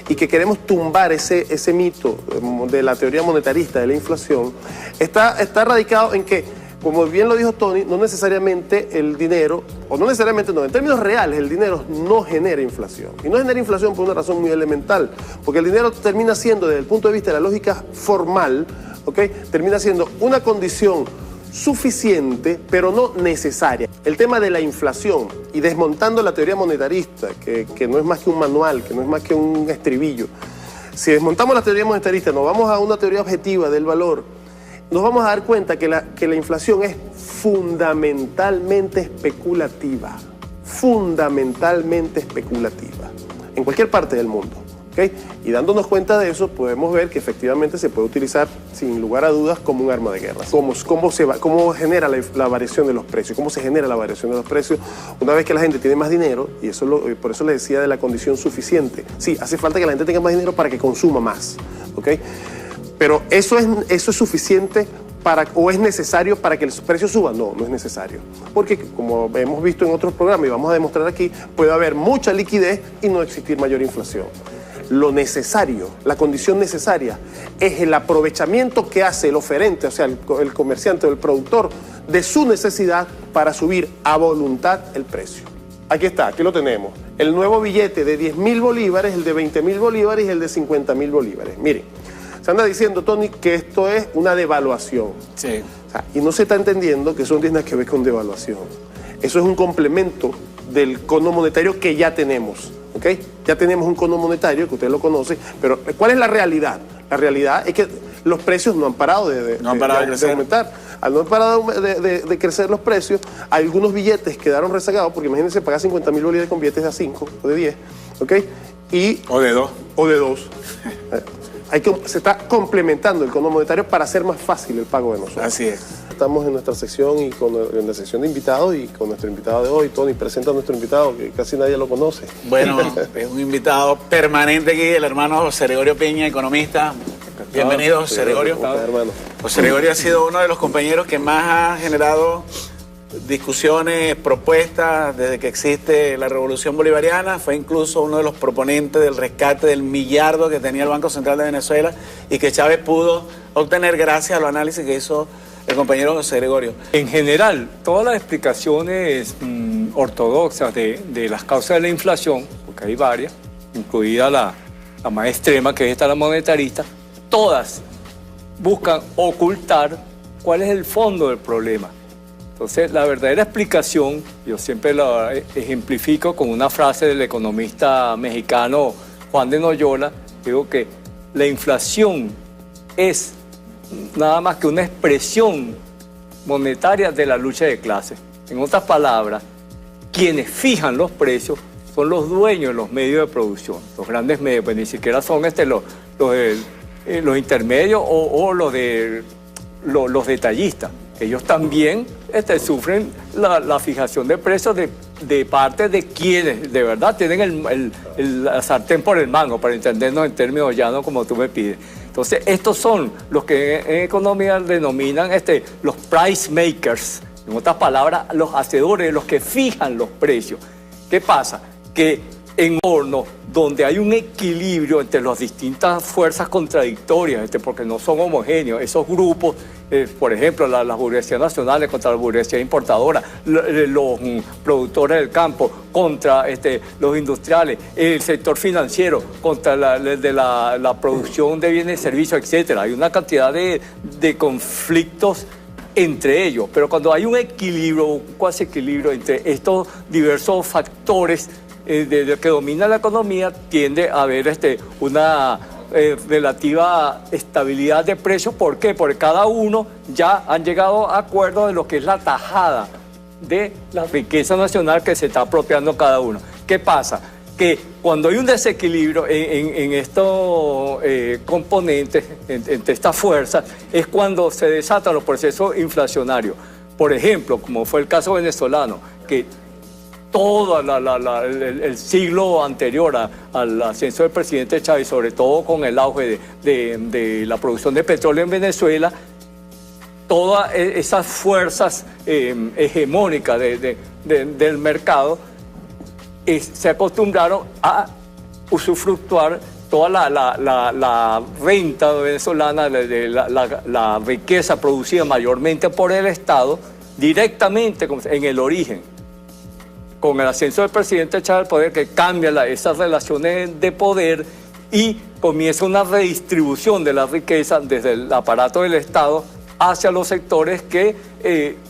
y que queremos tumbar ese mito de la teoría monetarista de la inflación, está radicado en que, como bien lo dijo Tony, no necesariamente el dinero, o no necesariamente no, en términos reales el dinero no genera inflación. Y no genera inflación por una razón muy elemental, porque el dinero termina siendo, desde el punto de vista de la lógica formal, ¿okay?, termina siendo una condición suficiente, pero no necesaria. El tema de la inflación, y desmontando la teoría monetarista, que no es más que un manual, que no es más que un estribillo, si desmontamos la teoría monetarista, nos vamos a una teoría objetiva del valor, nos vamos a dar cuenta que la inflación es fundamentalmente especulativa. Fundamentalmente especulativa. En cualquier parte del mundo. ¿Okay? Y dándonos cuenta de eso, podemos ver que efectivamente se puede utilizar, sin lugar a dudas, como un arma de guerra. ¿Cómo genera la variación de los precios? ¿Cómo se genera la variación de los precios? Una vez que la gente tiene más dinero, y por eso le decía de la condición suficiente. Sí, hace falta que la gente tenga más dinero para que consuma más. ¿Okay? Pero ¿eso es suficiente o es necesario para que el precio suba? No, no es necesario. Porque, como hemos visto en otros programas y vamos a demostrar aquí, puede haber mucha liquidez y no existir mayor inflación. Lo necesario, la condición necesaria, es el aprovechamiento que hace el oferente, o sea, el comerciante o el productor, de su necesidad para subir a voluntad el precio. Aquí está, aquí lo tenemos. El nuevo billete de 10.000 bolívares, el de 20.000 bolívares y el de 50.000 bolívares. Miren, se anda diciendo, Tony, que esto es una devaluación. Sí. O sea, y no se está entendiendo que eso no tiene nada que ver con devaluación. Eso es un complemento del cono monetario que ya tenemos. ¿Okay? Ya tenemos un cono monetario, que usted lo conoce, pero ¿cuál es la realidad? La realidad es que los precios no han parado de aumentar. Al no han parado de crecer los precios, algunos billetes quedaron rezagados, porque imagínense pagar 50.000 bolívares con billetes de 5 o de 10, ¿ok? O de 2. O de 2. Se está complementando el cono monetario para hacer más fácil el pago de nosotros. Así es. Estamos en nuestra sección en la sección de invitados y con nuestro invitado de hoy. Tony, presenta a nuestro invitado, que casi nadie lo conoce. Bueno, es un invitado permanente aquí, el hermano José Gregorio Piña, economista. Bienvenido, José Gregorio. José Gregorio ha sido uno de los compañeros que más ha generado discusiones, propuestas desde que existe la Revolución Bolivariana. Fue incluso uno de los proponentes del rescate del millardo que tenía el Banco Central de Venezuela y que Chávez pudo obtener gracias a los análisis que hizo el compañero José Gregorio. En general, todas las explicaciones ortodoxas de las causas de la inflación, porque hay varias, incluida la más extrema, que es esta, la monetarista, todas buscan ocultar cuál es el fondo del problema. Entonces, la verdadera explicación, yo siempre la ejemplifico con una frase del economista mexicano Juan de Noyola, digo que la inflación es nada más que una expresión monetaria de la lucha de clases. En otras palabras, quienes fijan los precios son los dueños de los medios de producción, los grandes medios, pues ni siquiera son los intermedios o los detallistas. Ellos también sufren la fijación de precios de parte de quienes de verdad tienen la sartén por el mango, para entendernos en términos llanos como tú me pides. Entonces, estos son los que en economía denominan los price makers, en otras palabras, los hacedores, los que fijan los precios. ¿Qué pasa? Que en un entorno donde hay un equilibrio entre las distintas fuerzas contradictorias, porque no son homogéneos, esos grupos, por ejemplo, las burguesías nacionales contra la burguesía importadora, los productores del campo contra los industriales, el sector financiero contra la producción de bienes y servicios, etc. Hay una cantidad de conflictos entre ellos, pero cuando hay un equilibrio, un cuasi equilibrio entre estos diversos factores que domina la economía, tiende a haber una relativa estabilidad de precios. ¿Por qué? Porque cada uno ya han llegado a acuerdos de lo que es la tajada de la riqueza nacional que se está apropiando cada uno. ¿Qué pasa? Que cuando hay un desequilibrio en estos componentes, entre estas fuerzas, es cuando se desatan los procesos inflacionarios. Por ejemplo, como fue el caso venezolano, que todo el siglo anterior al ascenso del presidente Chávez, sobre todo con el auge de la producción de petróleo en Venezuela, todas esas fuerzas hegemónicas del mercado se acostumbraron a usufructuar toda la renta venezolana, la riqueza producida mayormente por el Estado, directamente en el origen, con el ascenso del presidente Chávez al poder, que cambia esas relaciones de poder y comienza una redistribución de la riqueza desde el aparato del Estado hacia los sectores que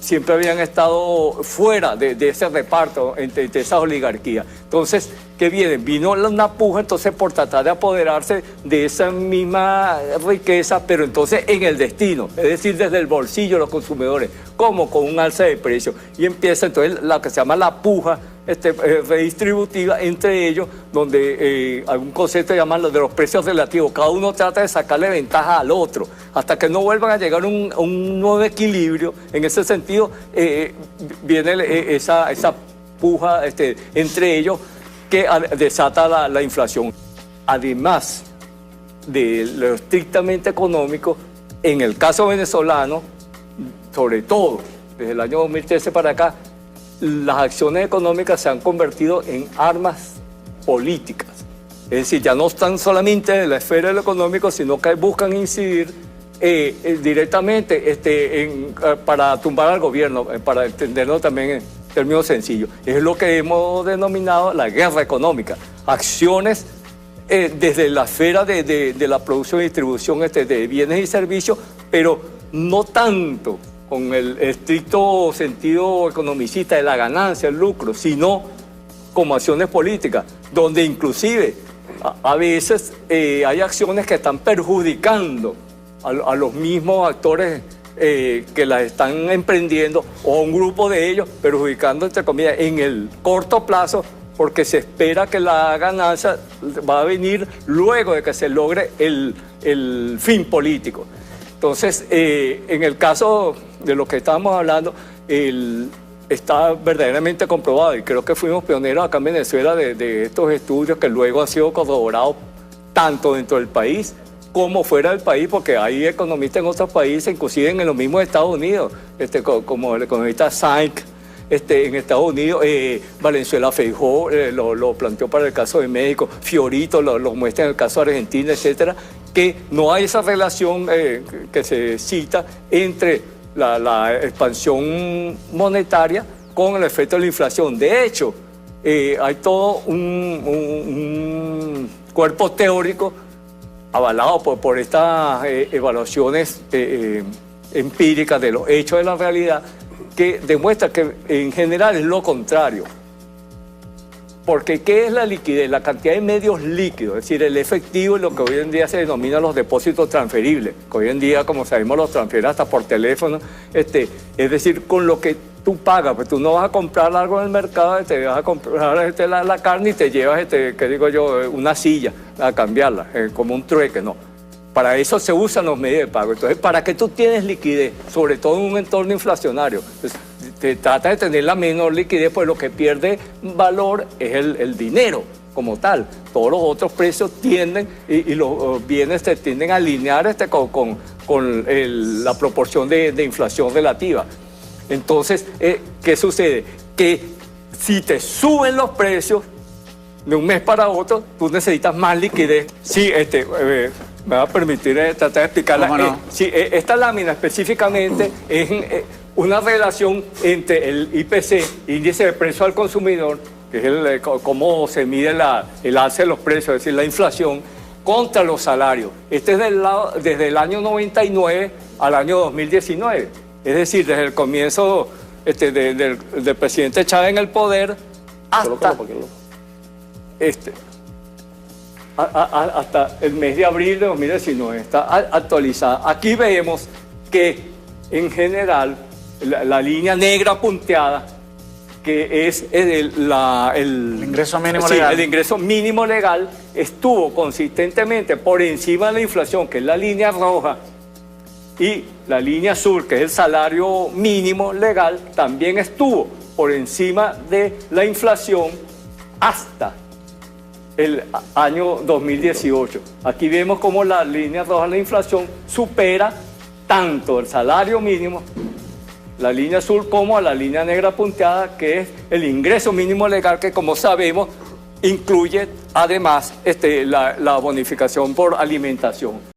siempre habían estado fuera de ese reparto, de esa oligarquía. Entonces, ¿qué viene? Vino una puja entonces por tratar de apoderarse de esa misma riqueza, pero entonces en el destino, es decir, desde el bolsillo de los consumidores, como con un alza de precios. Y empieza entonces lo que se llama la puja redistributiva entre ellos, donde hay un concepto que llaman de los precios relativos. Cada uno trata de sacarle ventaja al otro, hasta que no vuelvan a llegar a un nuevo equilibrio. En ese sentido, viene esa puja entre ellos que desata la inflación. Además de lo estrictamente económico, en el caso venezolano, sobre todo desde el año 2013 para acá, las acciones económicas se han convertido en armas políticas. Es decir, ya no están solamente en la esfera de lo económico, sino que buscan incidir directamente para tumbar al gobierno, para entenderlo también en términos sencillos. Es lo que hemos denominado la guerra económica. Acciones desde la esfera de la producción y distribución de bienes y servicios, pero no tanto con el estricto sentido economicista de la ganancia, el lucro, sino como acciones políticas, donde inclusive a veces hay acciones que están perjudicando a los mismos actores que las están emprendiendo, o a un grupo de ellos, perjudicando, entre comillas, en el corto plazo, porque se espera que la ganancia va a venir luego de que se logre el fin político. Entonces, en el caso de lo que estábamos hablando, está verdaderamente comprobado, y creo que fuimos pioneros acá en Venezuela de estos estudios que luego han sido corroborados tanto dentro del país como fuera del país, porque hay economistas en otros países, inclusive en los mismos Estados Unidos, como el economista Sainz, en Estados Unidos, Valenzuela Feijó lo planteó para el caso de México, Fiorito lo muestra en el caso de Argentina, etcétera, que no hay esa relación que se cita entre la expansión monetaria con el efecto de la inflación. De hecho, hay todo un cuerpo teórico avalado por estas evaluaciones empíricas de los hechos de la realidad, que demuestra que en general es lo contrario. Porque ¿qué es la liquidez? La cantidad de medios líquidos, es decir, el efectivo es lo que hoy en día se denomina los depósitos transferibles, que hoy en día, como sabemos, los transfieren hasta por teléfono, es decir, con lo que tú pagas, pues tú no vas a comprar algo en el mercado, te vas a comprar la carne y te llevas, ¿qué digo yo?, una silla a cambiarla, como un trueque, no. Para eso se usan los medios de pago. Entonces, ¿para qué tú tienes liquidez? Sobre todo en un entorno inflacionario. Entonces, te trata de tener la menor liquidez, pues lo que pierde valor es el dinero como tal. Todos los otros precios tienden, y los bienes tienden a alinear con la proporción de inflación relativa. Entonces, ¿qué sucede? Que si te suben los precios de un mes para otro, tú necesitas más liquidez. Sí, me va a permitir tratar de explicarla. No? Sí, esta lámina específicamente es una relación entre el IPC, Índice de Precio al Consumidor, que es cómo se mide el alza de los precios, es decir, la inflación, contra los salarios. Este es desde el año 99 al año 2019. Es decir, desde el comienzo del presidente Chávez en el poder hasta hasta el mes de abril de 2019, está actualizada. Aquí vemos que en general la línea negra punteada, que es el ingreso mínimo legal. El ingreso mínimo legal estuvo consistentemente por encima de la inflación, que es la línea roja, y la línea azul, que es el salario mínimo legal, también estuvo por encima de la inflación hasta el año 2018. Aquí vemos cómo la línea roja de la inflación supera tanto el salario mínimo, la línea azul, como a la línea negra punteada, que es el ingreso mínimo legal, que como sabemos incluye además la bonificación por alimentación.